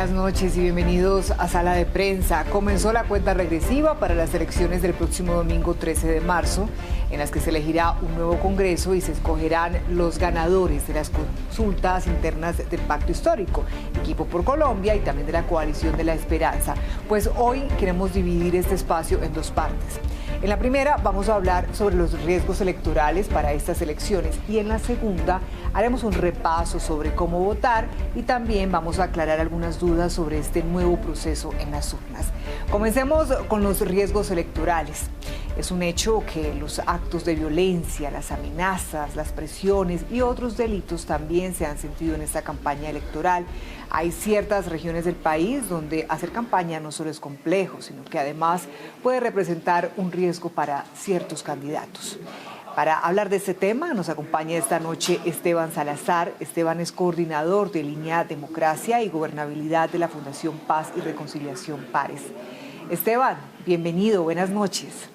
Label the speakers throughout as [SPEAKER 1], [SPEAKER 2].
[SPEAKER 1] Buenas noches y bienvenidos a Sala de Prensa. Comenzó la cuenta regresiva para las elecciones del próximo domingo 13 de marzo, en las que se elegirá un nuevo Congreso y se escogerán los ganadores de las consultas internas del Pacto Histórico, Equipo por Colombia y también de la Coalición de la Esperanza. Pues hoy queremos dividir este espacio en dos partes. En la primera vamos a hablar sobre los riesgos electorales para estas elecciones y en la segunda haremos un repaso sobre cómo votar y también vamos a aclarar algunas dudas sobre este nuevo proceso en las urnas. Comencemos con los riesgos electorales. Es un hecho que los actos de violencia, las amenazas, las presiones y otros delitos también se han sentido en esta campaña electoral. Hay ciertas regiones del país donde hacer campaña no solo es complejo, sino que además puede representar un riesgo para ciertos candidatos. Para hablar de este tema nos acompaña esta noche Esteban Salazar. Esteban es coordinador de Línea Democracia y Gobernabilidad de la Fundación Paz y Reconciliación Pares. Esteban, bienvenido, buenas noches.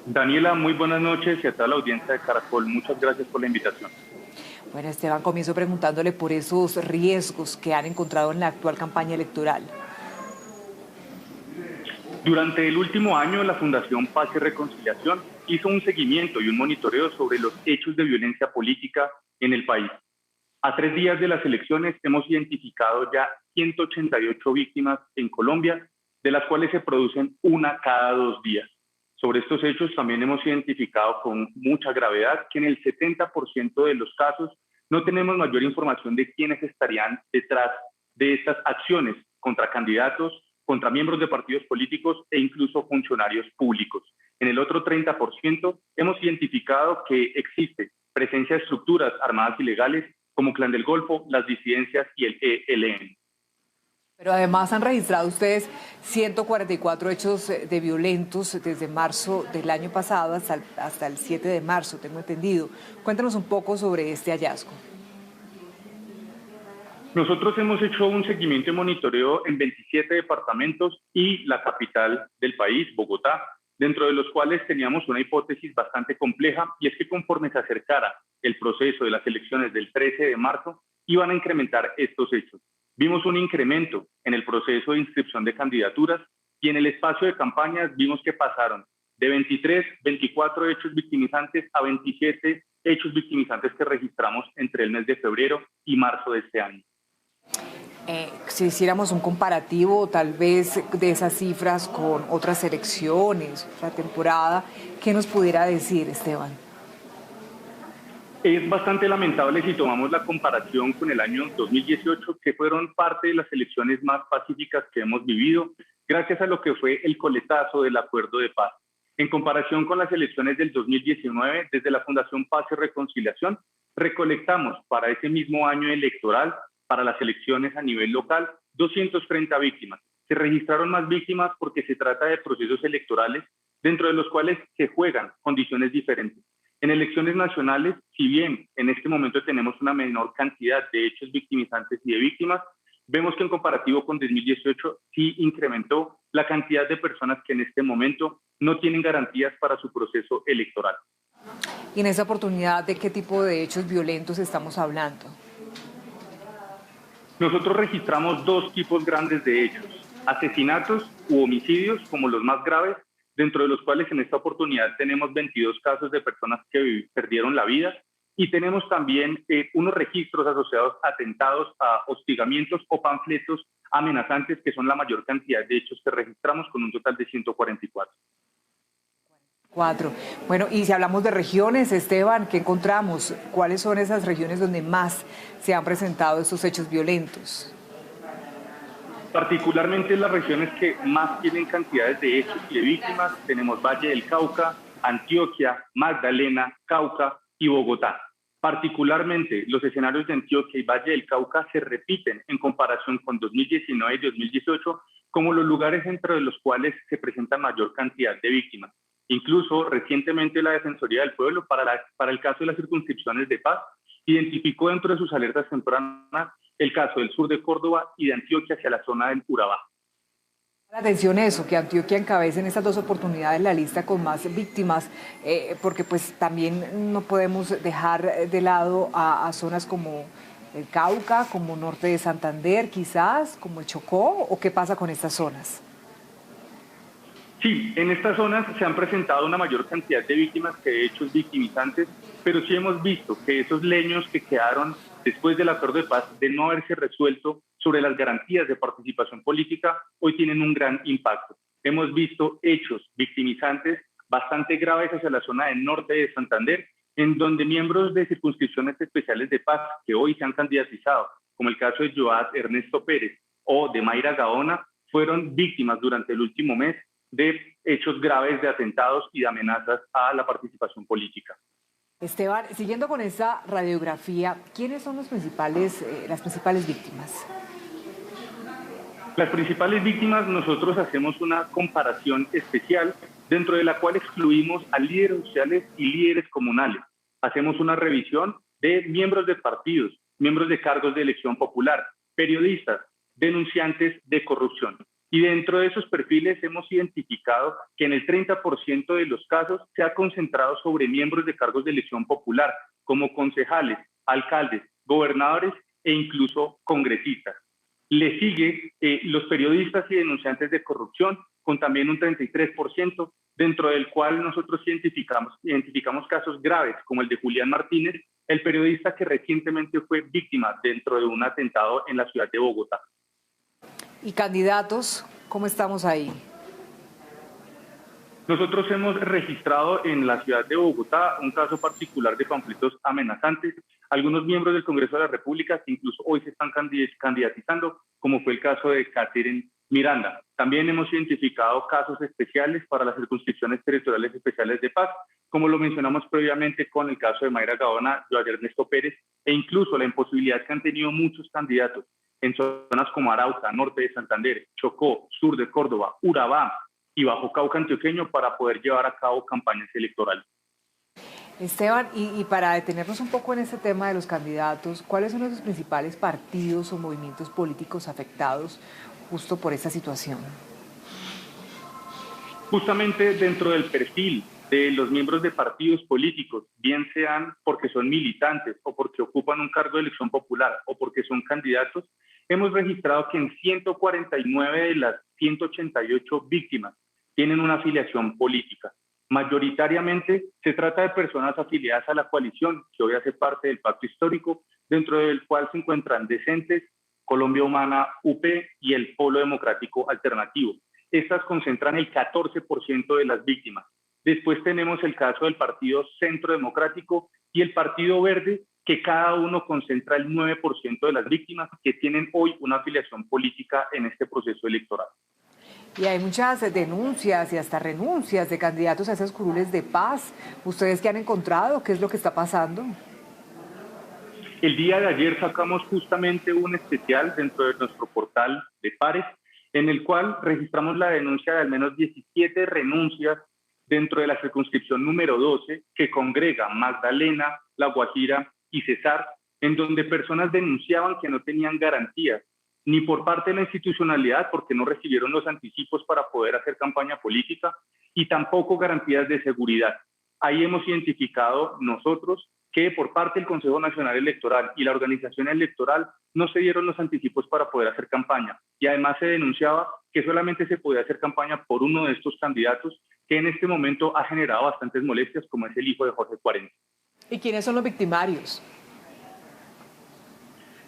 [SPEAKER 2] Daniela, muy buenas noches y a toda la audiencia de Caracol. Muchas gracias por la invitación.
[SPEAKER 1] Bueno, Esteban, comienzo preguntándole por esos riesgos que han encontrado en la actual campaña electoral.
[SPEAKER 2] Durante el último año, la Fundación Paz y Reconciliación hizo un seguimiento y un monitoreo sobre los hechos de violencia política en el país. A 3 días de las elecciones hemos identificado ya 188 víctimas en Colombia, de las cuales se producen una cada 2 días. Sobre estos hechos también hemos identificado con mucha gravedad que en el 70% de los casos no tenemos mayor información de quiénes estarían detrás de estas acciones contra candidatos, contra miembros de partidos políticos e incluso funcionarios públicos. En el otro 30% hemos identificado que existe presencia de estructuras armadas ilegales como Clan del Golfo, las disidencias y el ELN.
[SPEAKER 1] Pero además han registrado ustedes 144 hechos de violentos desde marzo del año pasado hasta el 7 de marzo, tengo entendido. Cuéntanos un poco sobre este hallazgo.
[SPEAKER 2] Nosotros hemos hecho un seguimiento y monitoreo en 27 departamentos y la capital del país, Bogotá, dentro de los cuales teníamos una hipótesis bastante compleja, y es que conforme se acercara el proceso de las elecciones del 13 de marzo, iban a incrementar estos hechos. Vimos un incremento en el proceso de inscripción de candidaturas y en el espacio de campañas vimos que pasaron de 24 hechos victimizantes a 27 hechos victimizantes que registramos entre el mes de febrero y marzo de este año.
[SPEAKER 1] Si hiciéramos un comparativo tal vez de esas cifras con otras elecciones, otra temporada, ¿qué nos pudiera decir, Esteban?
[SPEAKER 2] Es bastante lamentable si tomamos la comparación con el año 2018, que fueron parte de las elecciones más pacíficas que hemos vivido, gracias a lo que fue el coletazo del acuerdo de paz. En comparación con las elecciones del 2019, desde la Fundación Paz y Reconciliación, recolectamos para ese mismo año electoral, para las elecciones a nivel local, 230 víctimas. Se registraron más víctimas porque se trata de procesos electorales dentro de los cuales se juegan condiciones diferentes. En elecciones nacionales, si bien en este momento tenemos una menor cantidad de hechos victimizantes y de víctimas, vemos que en comparativo con 2018 sí incrementó la cantidad de personas que en este momento no tienen garantías para su proceso electoral.
[SPEAKER 1] Y en esa oportunidad, ¿de qué tipo de hechos violentos estamos hablando?
[SPEAKER 2] Nosotros registramos 2 tipos grandes de hechos: asesinatos u homicidios como los más graves, dentro de los cuales en esta oportunidad tenemos 22 casos de personas que perdieron la vida, y tenemos también unos registros asociados a atentados, a hostigamientos o panfletos amenazantes, que son la mayor cantidad de hechos que registramos, con un total de 144.
[SPEAKER 1] Bueno, y si hablamos de regiones, Esteban, ¿qué encontramos? ¿Cuáles son esas regiones donde más se han presentado estos hechos violentos?
[SPEAKER 2] Particularmente en las regiones que más tienen cantidades de hechos y de víctimas, tenemos Valle del Cauca, Antioquia, Magdalena, Cauca y Bogotá. Particularmente los escenarios de Antioquia y Valle del Cauca se repiten en comparación con 2019 y 2018 como los lugares entre los cuales se presenta mayor cantidad de víctimas. Incluso recientemente la Defensoría del Pueblo, para el caso de las circunscripciones de paz, identificó dentro de sus alertas tempranas el caso del sur de Córdoba y de Antioquia hacia la zona del Urabá.
[SPEAKER 1] La atención eso, que Antioquia encabece en estas 2 oportunidades la lista con más víctimas, porque pues también no podemos dejar de lado a zonas como el Cauca, como norte de Santander, quizás, como el Chocó, o qué pasa con estas zonas?
[SPEAKER 2] Sí, en estas zonas se han presentado una mayor cantidad de víctimas que de hechos victimizantes, pero sí hemos visto que esos leños que quedaron después del acuerdo de paz de no haberse resuelto sobre las garantías de participación política, hoy tienen un gran impacto. Hemos visto hechos victimizantes bastante graves hacia la zona del norte de Santander, en donde miembros de circunscripciones especiales de paz que hoy se han candidatizado, como el caso de Joad Ernesto Pérez o de Mayra Gaona, fueron víctimas durante el último mes de hechos graves de atentados y de amenazas a la participación política.
[SPEAKER 1] Esteban, siguiendo con esta radiografía, ¿quiénes son las principales víctimas?
[SPEAKER 2] Las principales víctimas, nosotros hacemos una comparación especial dentro de la cual excluimos a líderes sociales y líderes comunales. Hacemos una revisión de miembros de partidos, miembros de cargos de elección popular, periodistas, denunciantes de corrupción. Y dentro de esos perfiles hemos identificado que en el 30% de los casos se ha concentrado sobre miembros de cargos de elección popular, como concejales, alcaldes, gobernadores e incluso congresistas. Le sigue los periodistas y denunciantes de corrupción, con también un 33%, dentro del cual nosotros identificamos casos graves, como el de Julián Martínez, el periodista que recientemente fue víctima dentro de un atentado en la ciudad de Bogotá.
[SPEAKER 1] ¿Y candidatos? ¿Cómo estamos ahí?
[SPEAKER 2] Nosotros hemos registrado en la ciudad de Bogotá un caso particular de panfletos amenazantes. Algunos miembros del Congreso de la República que incluso hoy se están candidatizando, como fue el caso de Catherine Miranda. También hemos identificado casos especiales para las circunscripciones territoriales especiales de paz, como lo mencionamos previamente con el caso de Mayra Gaona, Joad Ernesto Pérez, e incluso la imposibilidad que han tenido muchos candidatos en zonas como Arauca, norte de Santander, Chocó, sur de Córdoba, Urabá y Bajo Cauca antioqueño para poder llevar a cabo campañas electorales.
[SPEAKER 1] Esteban, y para detenernos un poco en este tema de los candidatos, ¿cuáles son los principales partidos o movimientos políticos afectados justo por esta situación?
[SPEAKER 2] Justamente dentro del perfil de los miembros de partidos políticos, bien sean porque son militantes o porque ocupan un cargo de elección popular o porque son candidatos, hemos registrado que en 149 de las 188 víctimas tienen una afiliación política. Mayoritariamente se trata de personas afiliadas a la coalición, que hoy hace parte del pacto histórico, dentro del cual se encuentran Decentes, Colombia Humana, UP y el Polo Democrático Alternativo. Estas concentran el 14% de las víctimas. Después tenemos el caso del Partido Centro Democrático y el Partido Verde, que cada uno concentra el 9% de las víctimas que tienen hoy una afiliación política en este proceso electoral.
[SPEAKER 1] Y hay muchas denuncias y hasta renuncias de candidatos a esas curules de paz. ¿Ustedes qué han encontrado? ¿Qué es lo que está pasando?
[SPEAKER 2] El día de ayer sacamos justamente un especial dentro de nuestro portal de Pares, en el cual registramos la denuncia de al menos 17 renuncias dentro de la circunscripción número 12, que congrega Magdalena, La Guajira y Cesar, en donde personas denunciaban que no tenían garantías, ni por parte de la institucionalidad, porque no recibieron los anticipos para poder hacer campaña política, y tampoco garantías de seguridad. Ahí hemos identificado nosotros que por parte del Consejo Nacional Electoral y la organización electoral no se dieron los anticipos para poder hacer campaña. Y además se denunciaba que solamente se podía hacer campaña por uno de estos candidatos, que en este momento ha generado bastantes molestias, como es el hijo de Jorge 40.
[SPEAKER 1] ¿Y quiénes son los victimarios?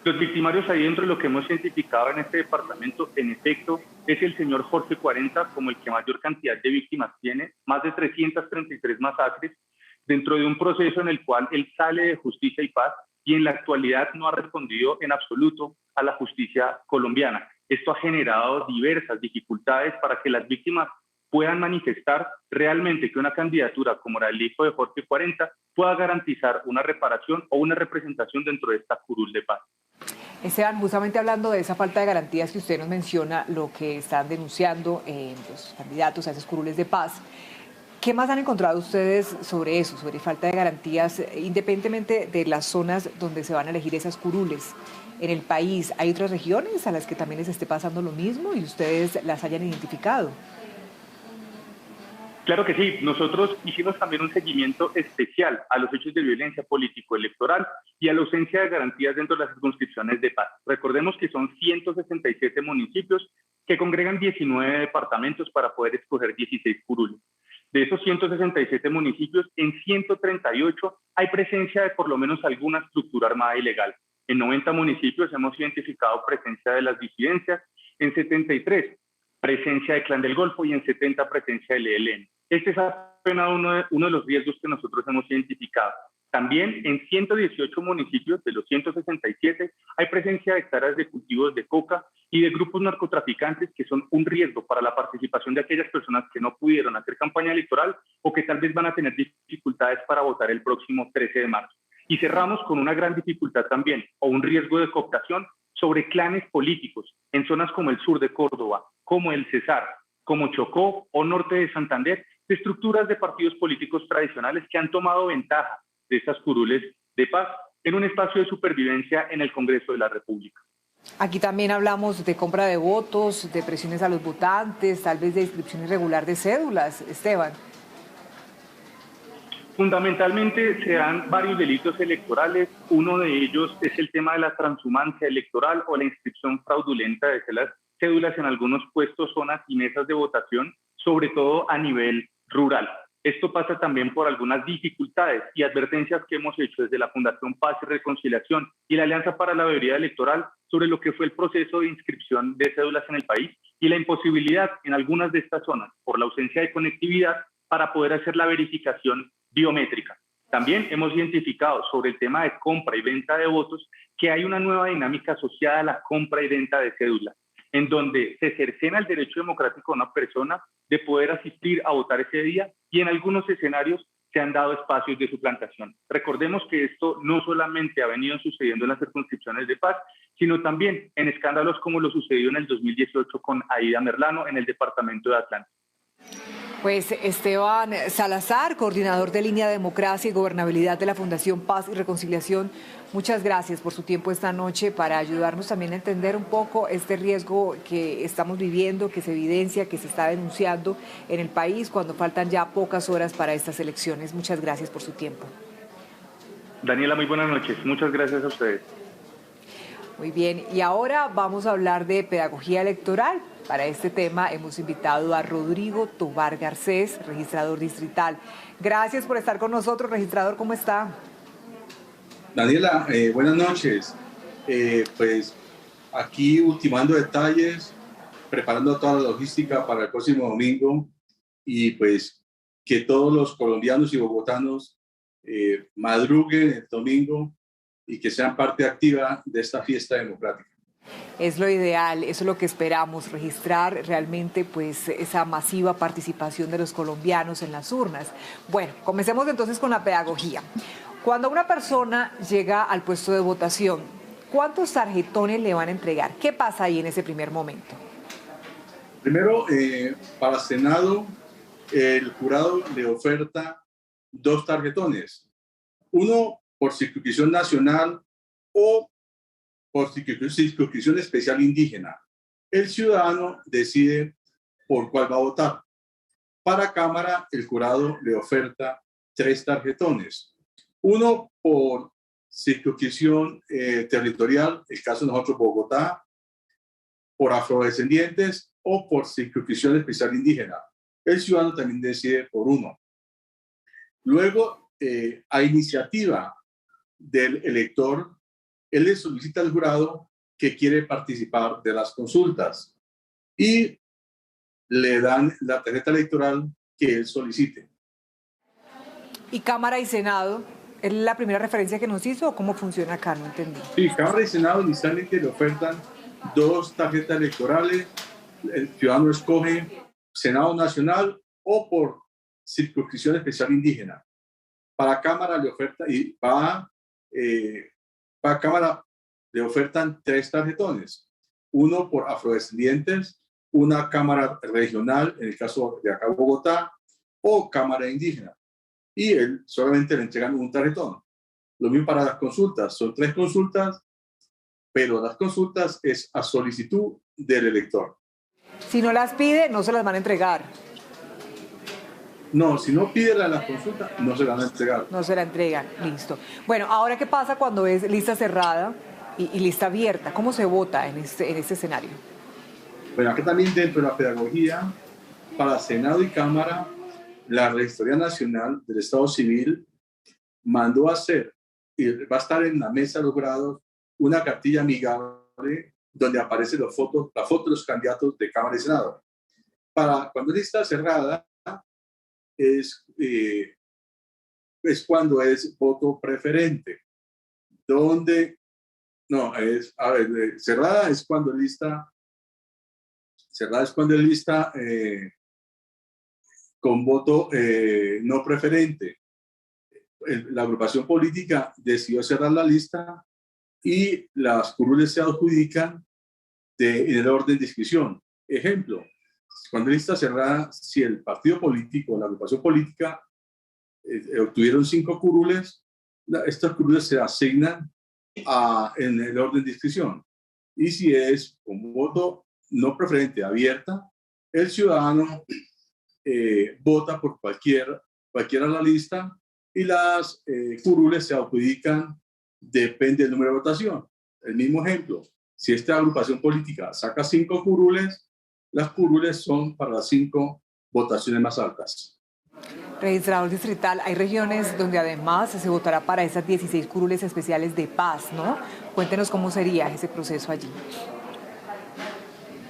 [SPEAKER 2] Los victimarios ahí dentro de lo que hemos identificado en este departamento, en efecto, es el señor Jorge 40 como el que mayor cantidad de víctimas tiene, más de 333 masacres, dentro de un proceso en el cual él sale de Justicia y Paz y en la actualidad no ha respondido en absoluto a la justicia colombiana. Esto ha generado diversas dificultades para que las víctimas puedan manifestar realmente que una candidatura como la del hijo de Jorge 40 pueda garantizar una reparación o una representación dentro de esta curul de paz.
[SPEAKER 1] Esteban, justamente hablando de esa falta de garantías que usted nos menciona, lo que están denunciando los candidatos a esas curules de paz, ¿qué más han encontrado ustedes sobre eso, sobre falta de garantías, independientemente de las zonas donde se van a elegir esas curules? En el país, ¿hay otras regiones a las que también les esté pasando lo mismo y ustedes las hayan identificado?
[SPEAKER 2] Claro que sí, nosotros hicimos también un seguimiento especial a los hechos de violencia político-electoral y a la ausencia de garantías dentro de las circunscripciones de paz. Recordemos que son 167 municipios que congregan 19 departamentos para poder escoger 16 curules. De esos 167 municipios, en 138 hay presencia de por lo menos alguna estructura armada ilegal. En 90 municipios hemos identificado presencia de las disidencias, en 73 presencia de Clan del Golfo y en 70 presencia del ELN. Este es apenas uno de los riesgos que nosotros hemos identificado. También en 118 municipios de los 167 hay presencia de hectáreas de cultivos de coca y de grupos narcotraficantes que son un riesgo para la participación de aquellas personas que no pudieron hacer campaña electoral o que tal vez van a tener dificultades para votar el próximo 13 de marzo. Y cerramos con una gran dificultad también, o un riesgo de cooptación sobre clanes políticos en zonas como el sur de Córdoba, como el Cesar, como Chocó o norte de Santander, de estructuras de partidos políticos tradicionales que han tomado ventaja de estas curules de paz en un espacio de supervivencia en el Congreso de la República.
[SPEAKER 1] Aquí también hablamos de compra de votos, de presiones a los votantes, tal vez de inscripción irregular de cédulas, Esteban.
[SPEAKER 2] Fundamentalmente se dan varios delitos electorales. Uno de ellos es el tema de la transhumancia electoral o la inscripción fraudulenta de las cédulas en algunos puestos, zonas y mesas de votación, sobre todo a nivel rural. Esto pasa también por algunas dificultades y advertencias que hemos hecho desde la Fundación Paz y Reconciliación y la Alianza para la Veeduría Electoral sobre lo que fue el proceso de inscripción de cédulas en el país y la imposibilidad en algunas de estas zonas por la ausencia de conectividad para poder hacer la verificación biométrica. También hemos identificado sobre el tema de compra y venta de votos que hay una nueva dinámica asociada a la compra y venta de cédulas, en donde se cercena el derecho democrático de una persona de poder asistir a votar ese día y en algunos escenarios se han dado espacios de suplantación. Recordemos que esto no solamente ha venido sucediendo en las circunscripciones de paz, sino también en escándalos como lo sucedió en el 2018 con Aida Merlano en el departamento de Atlántico.
[SPEAKER 1] Pues Esteban Salazar, coordinador de Línea Democracia y Gobernabilidad de la Fundación Paz y Reconciliación, muchas gracias por su tiempo esta noche para ayudarnos también a entender un poco este riesgo que estamos viviendo, que se evidencia, que se está denunciando en el país cuando faltan ya pocas horas para estas elecciones. Muchas gracias por su tiempo.
[SPEAKER 2] Daniela, muy buenas noches. Muchas gracias a ustedes.
[SPEAKER 1] Muy bien, y ahora vamos a hablar de pedagogía electoral. Para este tema hemos invitado a Rodrigo Tobar Garcés, registrador distrital. Gracias por estar con nosotros, registrador, ¿cómo está?
[SPEAKER 3] Daniela, buenas noches. Pues aquí ultimando detalles, preparando toda la logística para el próximo domingo y pues que todos los colombianos y bogotanos madruguen el domingo y que sean parte activa de esta fiesta democrática.
[SPEAKER 1] Es lo ideal, eso es lo que esperamos, registrar realmente pues esa masiva participación de los colombianos en las urnas. Bueno, comencemos entonces con la pedagogía. Cuando una persona llega al puesto de votación, ¿cuántos tarjetones le van a entregar? ¿Qué pasa ahí en ese primer momento?
[SPEAKER 3] Primero, para Senado, el jurado le oferta 2 tarjetones. Uno por circunscripción nacional o por circunscripción especial indígena. El ciudadano decide por cuál va a votar. Para Cámara, el jurado le oferta 3 tarjetones. Uno por circunscripción territorial, el caso de nosotros, Bogotá, por afrodescendientes o por circunscripción especial indígena. El ciudadano también decide por uno. Luego, a iniciativa del elector, él le solicita al jurado que quiere participar de las consultas y le dan la tarjeta electoral que él solicite.
[SPEAKER 1] ¿Y Cámara y Senado? ¿Es la primera referencia que nos hizo o cómo funciona acá? No entendí.
[SPEAKER 3] Sí, Cámara y Senado inicialmente le ofertan 2 tarjetas electorales. El ciudadano escoge Senado Nacional o por circunscripción especial indígena. Para Cámara le oferta y para Cámara le ofertan 3 tarjetones. Uno por afrodescendientes, una Cámara regional, en el caso de acá Bogotá, o Cámara indígena. Y él solamente le entregan un tarjetón. Lo mismo para las consultas. Son 3 consultas, pero las consultas es a solicitud del elector.
[SPEAKER 1] Si no las pide, no se las van a entregar.
[SPEAKER 3] No, si no pide la consulta, no se la van a entregar.
[SPEAKER 1] No se la entregan, listo. Bueno, ahora, ¿qué pasa cuando es lista cerrada y lista abierta? ¿Cómo se vota en este escenario?
[SPEAKER 3] Bueno, aquí también dentro de la pedagogía, para Senado y Cámara, la Registraduría Nacional del Estado Civil mandó a hacer, y va a estar en la mesa de los grados, una cartilla amigable donde aparecen las fotos de los candidatos de Cámara y Senado. Para cuando es lista cerrada, es cuando es voto preferente, donde, no, es, a ver, cerrada es cuando es lista con voto no preferente. La agrupación política decidió cerrar la lista y las curules se adjudican en el orden de inscripción. Ejemplo, cuando lista cerrada, si el partido político, la agrupación política obtuvieron 5 curules, estas curules se asignan en el orden de inscripción. Y si es con voto no preferente abierta, el ciudadano vota por cualquiera de la lista y las curules se adjudican, depende del número de votación. El mismo ejemplo, si esta agrupación política saca 5 curules, las curules son para las 5 votaciones más altas.
[SPEAKER 1] Registrador distrital, hay regiones donde además se votará para esas 16 curules especiales de paz, ¿no? Cuéntenos cómo sería ese proceso allí.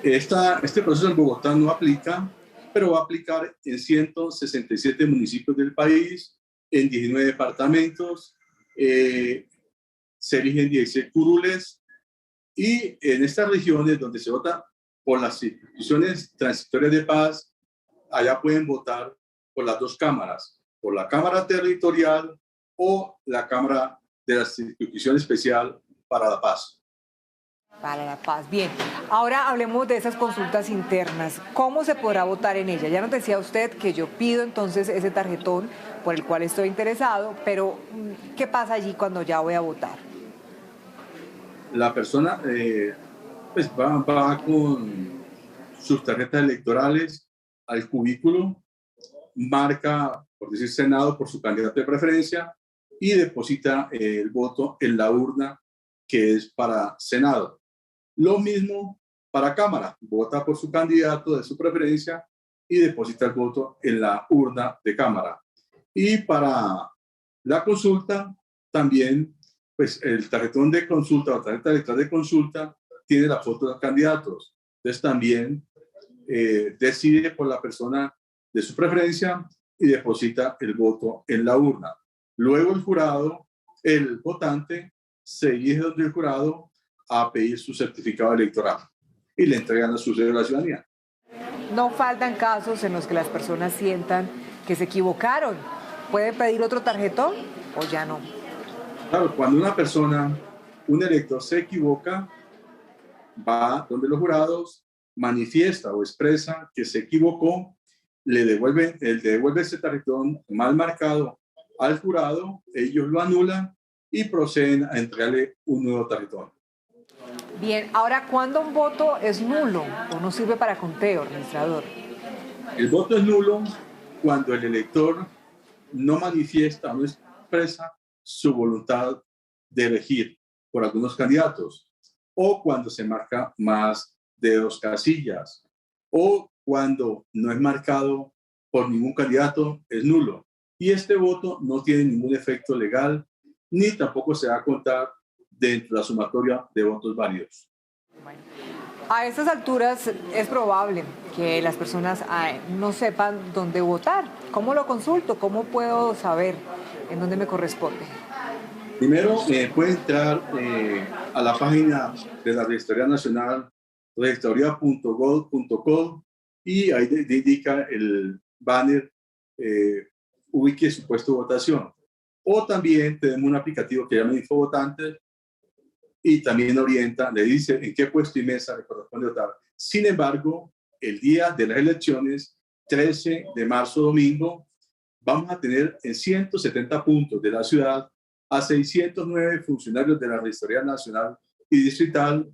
[SPEAKER 3] Este proceso en Bogotá no aplica, pero va a aplicar en 167 municipios del país, en 19 departamentos, se eligen 16 curules y en estas regiones donde se vota por las instituciones transitorias de paz, allá pueden votar por las 2 cámaras, por la Cámara Territorial o la Cámara de la Circunscripción Especial para la Paz.
[SPEAKER 1] Para la paz. Bien, ahora hablemos de esas consultas internas. ¿Cómo se podrá votar en ella? Ya nos decía usted que yo pido entonces ese tarjetón por el cual estoy interesado, pero ¿qué pasa allí cuando ya voy a votar?
[SPEAKER 3] La persona pues va con sus tarjetas electorales al cubículo, marca, por decir Senado, por su candidato de preferencia y deposita el voto en la urna que es para Senado. Lo mismo para Cámara, vota por su candidato de su preferencia y deposita el voto en la urna de Cámara. Y para la consulta, también, pues el tarjetón de consulta o tarjeta electoral de consulta tiene la foto de los candidatos. Entonces también decide por la persona de su preferencia y deposita el voto en la urna. Luego el jurado, el votante, se dirige donde el jurado a pedir su certificado electoral y le entregan a su sello de la ciudadanía.
[SPEAKER 1] No faltan casos en los que las personas sientan que se equivocaron. ¿Pueden pedir otro tarjetón o ya no?
[SPEAKER 3] Claro, cuando una persona, un elector se equivoca, va donde los jurados, manifiesta o expresa que se equivocó, le devuelve ese tarjetón mal marcado al jurado, ellos lo anulan y proceden a entregarle un nuevo tarjetón.
[SPEAKER 1] Bien, ahora, ¿cuándo un voto es nulo o no sirve para conteo, registrador?
[SPEAKER 3] El voto es nulo cuando el elector no manifiesta o no expresa su voluntad de elegir por algunos candidatos, o cuando se marca más de 2 casillas, o cuando no es marcado por ningún candidato, es nulo. Y este voto no tiene ningún efecto legal, ni tampoco se va a contar dentro de la sumatoria de votos válidos.
[SPEAKER 1] Bueno, a estas alturas es probable que las personas no sepan dónde votar. ¿Cómo lo consulto? ¿Cómo puedo saber en dónde me corresponde?
[SPEAKER 3] Primero, puede entrar a la página de la Registraduría Nacional, registraduría.gov.co, y ahí indica el banner ubique su puesto de votación. O también tenemos un aplicativo que llama Infovotantes y también orienta, le dice en qué puesto y mesa le corresponde votar. Sin embargo, el día de las elecciones, 13 de marzo, domingo, vamos a tener en 170 puntos de la ciudad a 609 funcionarios de la Registraduría Nacional y Distrital,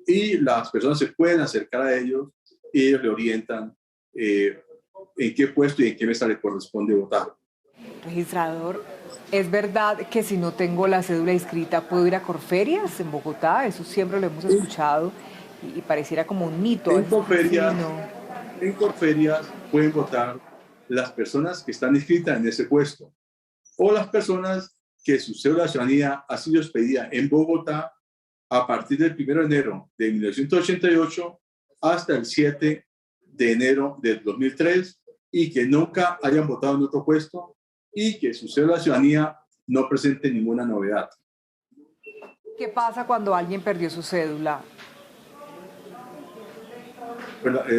[SPEAKER 3] y las personas se pueden acercar a ellos y ellos le orientan dependiendo en qué puesto y en qué mesa le corresponde votar.
[SPEAKER 1] Registrador, ¿es verdad que si no tengo la cédula inscrita puedo ir a Corferias en Bogotá? Eso siempre lo hemos escuchado y pareciera como un mito.
[SPEAKER 3] En Corferias pueden votar las personas que están inscritas en ese puesto o las personas que su cédula de ciudadanía ha sido expedida en Bogotá a partir del 1 de enero de 1988 hasta el 7 de enero del 2003 y que nunca hayan votado en otro puesto y que su cédula de ciudadanía no presente ninguna novedad.
[SPEAKER 1] ¿Qué pasa cuando alguien perdió su cédula?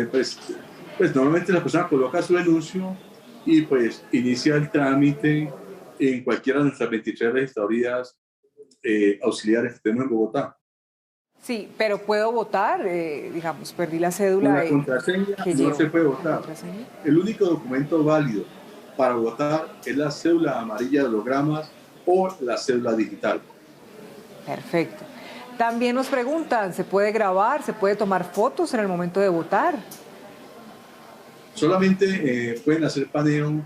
[SPEAKER 3] Pues normalmente la persona coloca su denuncio y pues inicia el trámite en cualquiera de nuestras 23 registradurías auxiliares que tenemos en Bogotá.
[SPEAKER 1] Sí, pero puedo votar, digamos, perdí la cédula.
[SPEAKER 3] Con la contraseña no se puede votar. El único documento válido para votar es la cédula amarilla de hologramas o la cédula digital.
[SPEAKER 1] Perfecto. También nos preguntan, ¿se puede grabar, se puede tomar fotos en el momento de votar?
[SPEAKER 3] Solamente pueden hacer paneo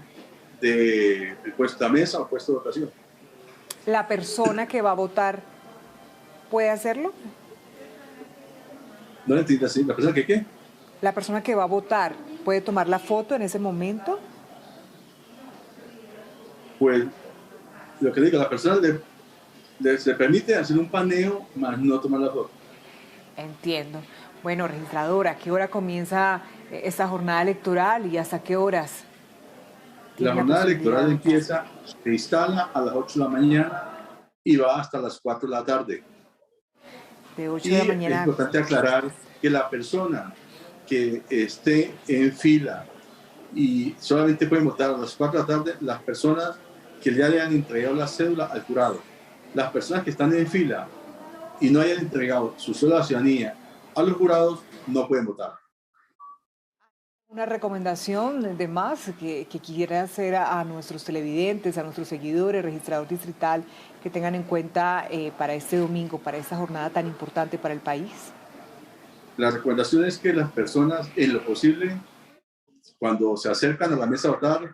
[SPEAKER 3] de puesto a mesa o puesto de votación.
[SPEAKER 1] ¿La persona que va a votar puede hacerlo?
[SPEAKER 3] No le entiendo así. ¿La persona que qué?
[SPEAKER 1] ¿La persona que va a votar puede tomar la foto en ese momento?
[SPEAKER 3] Pues lo que digo, la persona se permite hacer un paneo, más no tomar la foto.
[SPEAKER 1] Entiendo. Bueno, registradora, ¿a qué hora comienza esta jornada electoral y hasta qué horas?
[SPEAKER 3] La jornada electoral empieza, se instala a las 8 de la mañana y va hasta las 4 de la tarde.
[SPEAKER 1] De 8 de la mañana.
[SPEAKER 3] Es importante aclarar que la persona que esté en fila y solamente puede votar a las 4 de la tarde, las personas que ya le han entregado la cédula al jurado. Las personas que están en fila y no hayan entregado su cédula de ciudadanía a los jurados no pueden votar.
[SPEAKER 1] Una recomendación de más que quiera hacer a nuestros televidentes, a nuestros seguidores, registrador distrital, que tengan en cuenta para este domingo, para esta jornada tan importante para el país.
[SPEAKER 3] La recomendación es que las personas, en lo posible, cuando se acercan a la mesa a votar,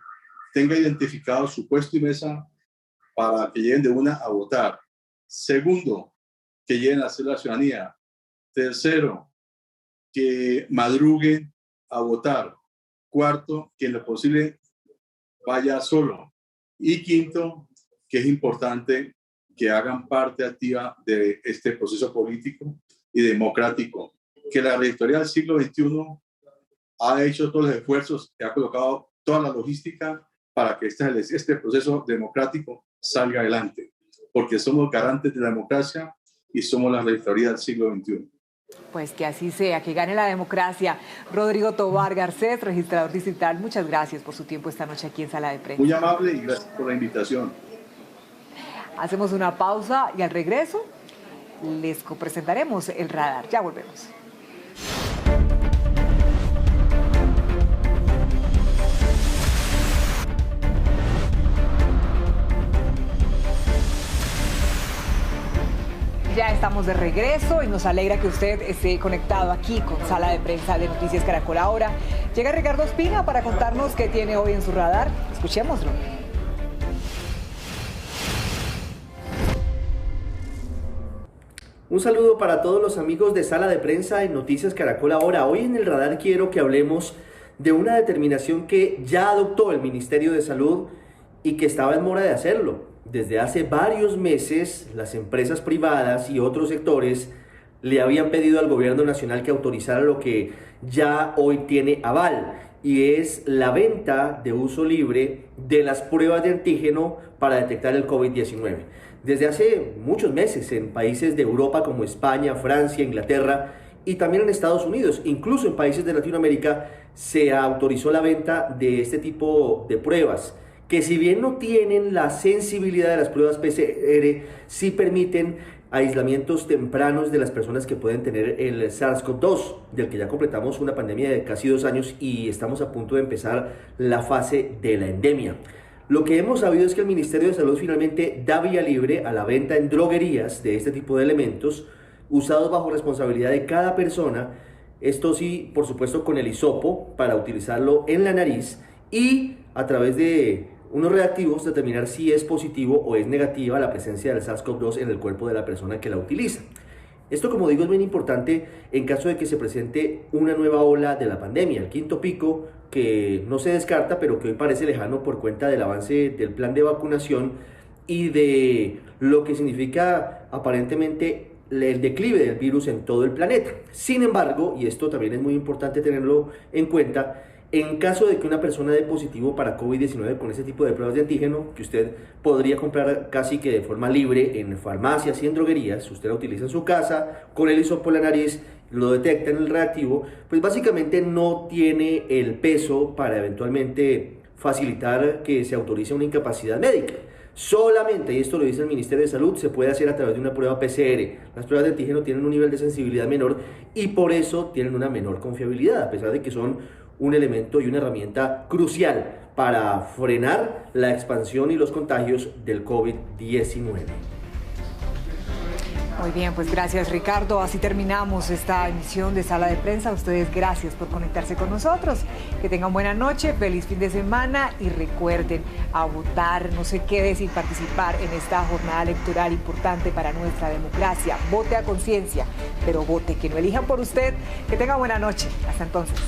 [SPEAKER 3] tengan identificado su puesto y mesa para que lleguen de una a votar. Segundo, que lleguen a hacer la ciudadanía. Tercero, que madruguen a votar. Cuarto, que en lo posible vaya solo. Y quinto, que es importante que hagan parte activa de este proceso político y democrático, que la registraduría del siglo XXI ha hecho todos los esfuerzos, ha colocado toda la logística para que este proceso democrático salga adelante, porque somos garantes de la democracia y somos la registraduría del siglo XXI.
[SPEAKER 1] Pues que así sea, que gane la democracia. Rodrigo Tovar Garcés, registrador distrital, muchas gracias por su tiempo esta noche aquí en Sala de Prensa.
[SPEAKER 3] Muy amable y gracias por la invitación.
[SPEAKER 1] Hacemos una pausa y al regreso les presentaremos el radar. Ya volvemos. Ya estamos de regreso y nos alegra que usted esté conectado aquí con Sala de Prensa de Noticias Caracol. Ahora llega Ricardo Espina para contarnos qué tiene hoy en su radar. Escuchémoslo.
[SPEAKER 4] Un saludo para todos los amigos de Sala de Prensa en Noticias Caracol. Ahora, hoy en el radar quiero que hablemos de una determinación que ya adoptó el Ministerio de Salud y que estaba en mora de hacerlo. Desde hace varios meses, las empresas privadas y otros sectores le habían pedido al gobierno nacional que autorizara lo que ya hoy tiene aval, y es la venta de uso libre de las pruebas de antígeno para detectar el COVID-19. Desde hace muchos meses en países de Europa como España, Francia, Inglaterra y también en Estados Unidos, incluso en países de Latinoamérica, se autorizó la venta de este tipo de pruebas, que si bien no tienen la sensibilidad de las pruebas PCR, sí permiten aislamientos tempranos de las personas que pueden tener el SARS-CoV-2, del que ya completamos una pandemia de casi 2 años y estamos a punto de empezar la fase de la endemia. Lo que hemos sabido es que el Ministerio de Salud finalmente da vía libre a la venta en droguerías de este tipo de elementos, usados bajo responsabilidad de cada persona, Esto sí, por supuesto, con el hisopo para utilizarlo en la nariz y a través de unos reactivos determinar si es positivo o es negativa la presencia del SARS-CoV-2 en el cuerpo de la persona que la utiliza. Esto, como digo, es bien importante en caso de que se presente una nueva ola de la pandemia, el quinto pico, que no se descarta, pero que hoy parece lejano por cuenta del avance del plan de vacunación y de lo que significa aparentemente el declive del virus en todo el planeta. Sin embargo, y esto también es muy importante tenerlo en cuenta, en caso de que una persona dé positivo para COVID-19 con ese tipo de pruebas de antígeno, que usted podría comprar casi que de forma libre en farmacias y en droguerías, usted la utiliza en su casa, con el hisopo en la nariz, lo detecta en el reactivo, pues básicamente no tiene el peso para eventualmente facilitar que se autorice una incapacidad médica. Solamente, y esto lo dice el Ministerio de Salud, se puede hacer a través de una prueba PCR. Las pruebas de antígeno tienen un nivel de sensibilidad menor y por eso tienen una menor confiabilidad, a pesar de que son un elemento y una herramienta crucial para frenar la expansión y los contagios del COVID-19.
[SPEAKER 1] Muy bien, pues gracias, Ricardo. Así terminamos esta emisión de Sala de Prensa. A ustedes gracias por conectarse con nosotros. Que tengan buena noche, feliz fin de semana y recuerden a votar. No se quede sin participar en esta jornada electoral importante para nuestra democracia. Vote a conciencia, pero vote, que no elijan por usted. Que tenga buena noche. Hasta entonces.